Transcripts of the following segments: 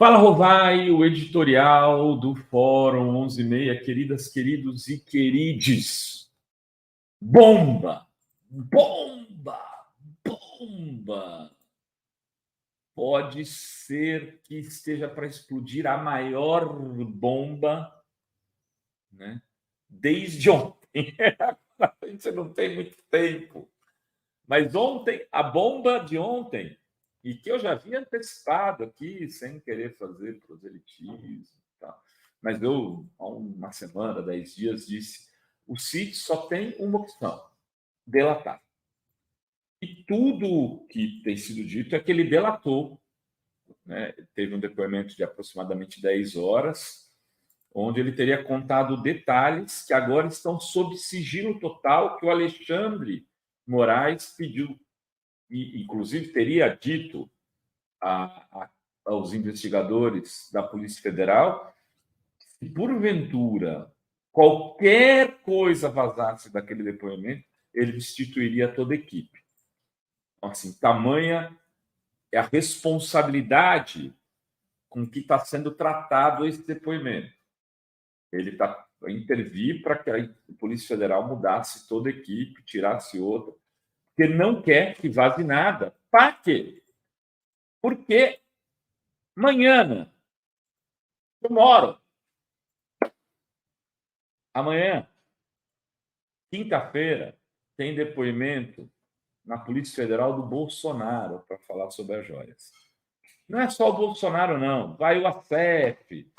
Fala, Rovai, o editorial do Fórum 11:30, queridas, queridos e querides. Bomba! Bomba! Bomba! Pode ser que esteja para explodir a maior bomba, né? Desde ontem. A gente não tem muito tempo. Mas ontem, a bomba de ontem, e que eu já havia antecipado aqui, sem querer fazer proselitismo e tal, mas eu, há uma semana, 10 dias, disse: o Cid só tem uma opção: delatar. E tudo que tem sido dito é que ele delatou. Né? Teve um depoimento de aproximadamente 10 horas, onde ele teria contado detalhes que agora estão sob sigilo total, que o Alexandre Moraes pediu. E, inclusive, teria dito aos investigadores da Polícia Federal que, porventura, qualquer coisa vazasse daquele depoimento, ele destituiria toda a equipe. Então, assim, tamanha é a responsabilidade com que está sendo tratado esse depoimento. Ele está a intervir para que a Polícia Federal mudasse toda a equipe, tirasse outra, porque não quer que vaze nada. Para quê? Porque amanhã, amanhã, quinta-feira, tem depoimento na Polícia Federal do Bolsonaro para falar sobre as joias. Não é só o Bolsonaro, não. Vai o ASEF,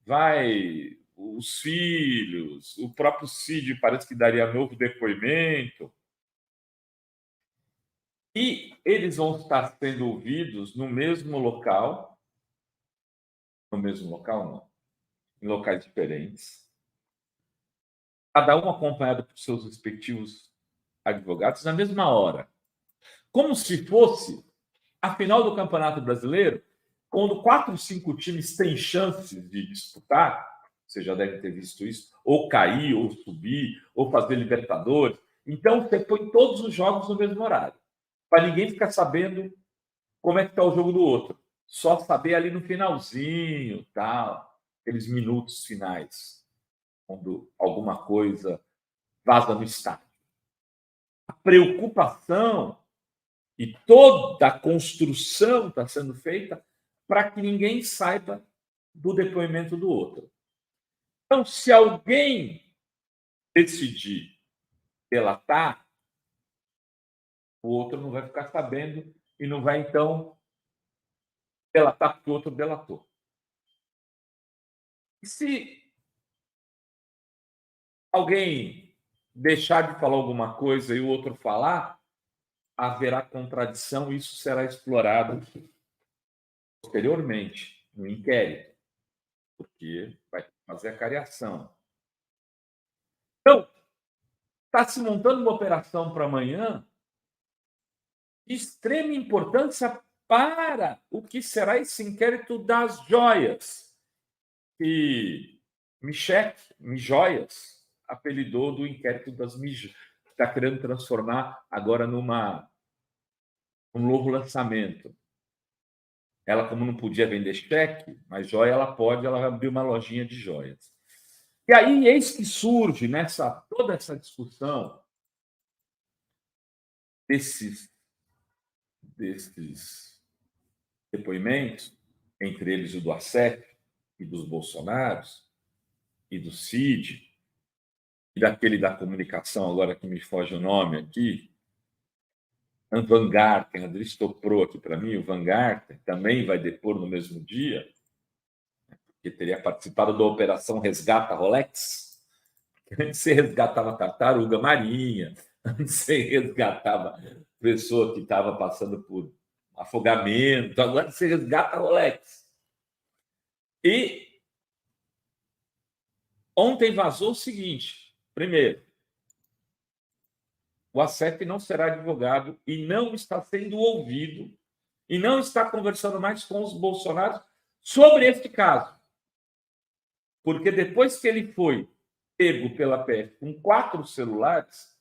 vai os filhos, o próprio Cid parece que daria novo depoimento. E eles vão estar sendo ouvidos no mesmo local, não, em locais diferentes, cada um acompanhado por seus respectivos advogados na mesma hora. Como se fosse a final do Campeonato Brasileiro, quando 4, 5 times têm chances de disputar, você já deve ter visto isso, ou cair, ou subir, ou fazer Libertadores. Então, você põe todos os jogos no mesmo horário, para ninguém ficar sabendo como é que está o jogo do outro. Só saber ali no finalzinho, tal, aqueles minutos finais, quando alguma coisa vaza no estádio. A preocupação e toda a construção está sendo feita para que ninguém saiba do depoimento do outro. Então, se alguém decidir delatar, o outro não vai ficar sabendo e não vai, então, delatar porque o outro delatou. E se alguém deixar de falar alguma coisa e o outro falar, haverá contradição e isso será explorado posteriormente no inquérito, porque vai fazer a cariação. Então, está se montando uma operação para amanhã de extrema importância para o que será esse inquérito das joias, que Mijoias apelidou do inquérito das Mijoias, que está querendo transformar agora num novo lançamento. Ela, como não podia vender cheque, mas joia ela pode, ela vai abrir uma lojinha de joias. E aí, eis que surge toda essa discussão desses depoimentos, entre eles o do ASEF e dos Bolsonaros, e do Cid, e daquele da comunicação, agora que me foge o nome aqui, Van Garten, ele estoprou aqui para mim, o Van Garten também vai depor no mesmo dia, que teria participado da Operação Resgata Rolex. Antes você resgatava tartaruga marinha, antes você resgatava pessoa que estava passando por afogamento, agora você resgata Rolex. E ontem vazou o seguinte: primeiro, o ASEF não será advogado e não está sendo ouvido e não está conversando mais com os Bolsonaros sobre este caso. Porque depois que ele foi pego pela PF com 4 celulares,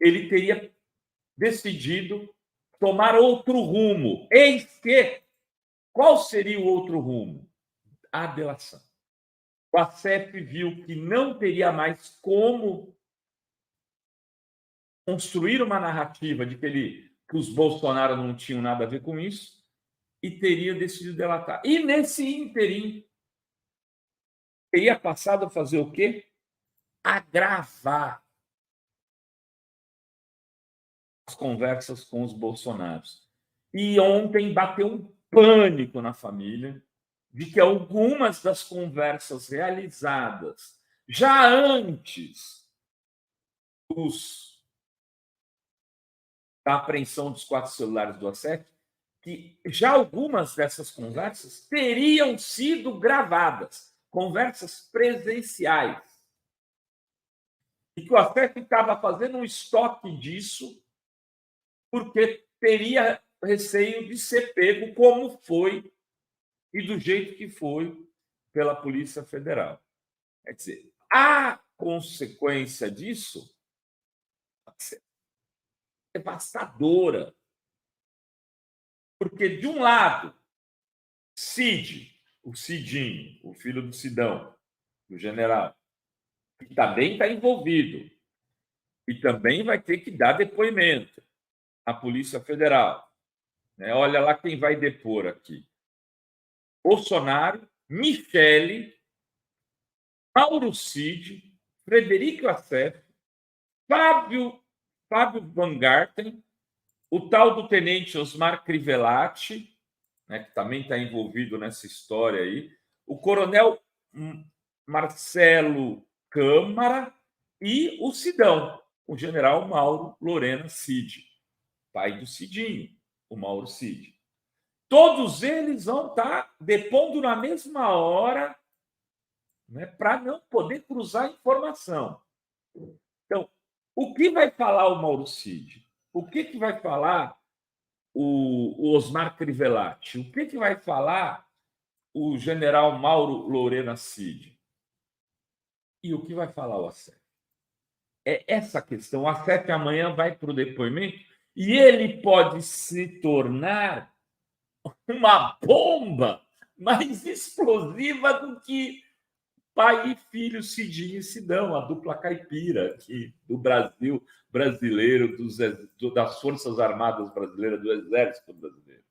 ele teria decidido tomar outro rumo. Eis que, qual seria o outro rumo? a delação. O ACEP viu que não teria mais como construir uma narrativa de que os Bolsonaro não tinham nada a ver com isso e teria decidido delatar. E nesse ínterim, teria passado a fazer o quê? Agravar as conversas com os Bolsonaros. E ontem bateu um pânico na família de que algumas das conversas realizadas já antes da apreensão dos 4 celulares do ACEP, que já algumas dessas conversas teriam sido gravadas, conversas presenciais. E que o ACEP estava fazendo um estoque disso porque teria receio de ser pego como foi e do jeito que foi pela Polícia Federal. Quer dizer, a consequência disso pode ser devastadora. Porque, de um lado, o Cidinho, o filho do Sidão, do general, que também está envolvido e também vai ter que dar depoimento à Polícia Federal. Olha lá quem vai depor aqui. Bolsonaro, Michele, Mauro Cid, Frederico Assef, Fábio Van Garten, o tal do tenente Osmar Crivellati, que também está envolvido nessa história aí, o coronel Marcelo Câmara e o Sidão, o general Mauro Lorena Cid, pai do Cidinho, o Mauro Cid. Todos eles vão estar depondo na mesma hora, para não poder cruzar informação. Então, o que vai falar o Mauro Cid? O que vai falar o Osmar Crivellati? O que vai falar o general Mauro Lorena Cid? E o que vai falar o ACEP? É essa questão. O ACEP amanhã vai para o depoimento e ele pode se tornar uma bomba mais explosiva do que pai e filho Cidinho e Sidão, a dupla caipira aqui do Brasil brasileiro, das Forças Armadas Brasileiras, do Exército Brasileiro.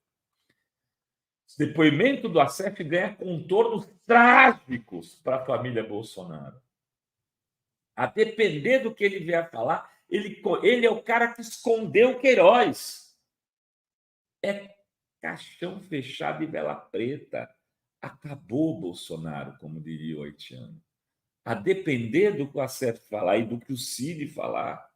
Esse depoimento do ACEP ganha contornos trágicos para a família Bolsonaro. A depender do que ele vier falar, ele é o cara que escondeu o Queiroz. É caixão fechado e vela preta. Acabou o Bolsonaro, como diria o haitiano. A depender do que o ACEP falar e do que o Cid falar,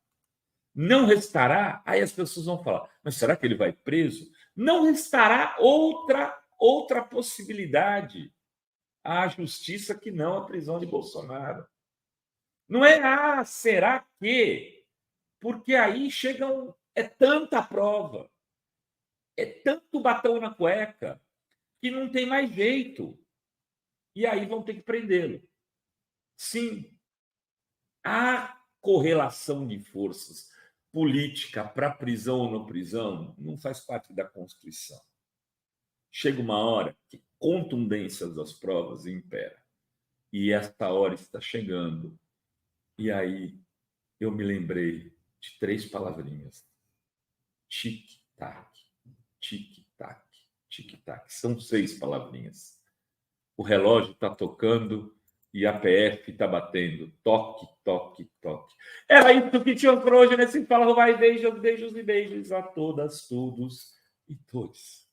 não restará. Aí as pessoas vão falar, mas será que ele vai preso? Não restará outra possibilidade à justiça que não a prisão de Bolsonaro. Não é, será que? Porque aí é tanta prova, é tanto batom na cueca, que não tem mais jeito. E aí vão ter que prendê-lo. Sim, a correlação de forças política para prisão ou não prisão não faz parte da Constituição. Chega uma hora que contundência das provas impera. E esta hora está chegando. E aí eu me lembrei de 3 palavrinhas. Tic-tac, tic-tac, tic-tac. São 6 palavrinhas. O relógio está tocando e a PF está batendo. Toque, toque, toque. Era isso que tinha por hoje nesse Fala Vai. Beijos, beijos e beijos a todas, todos e todos.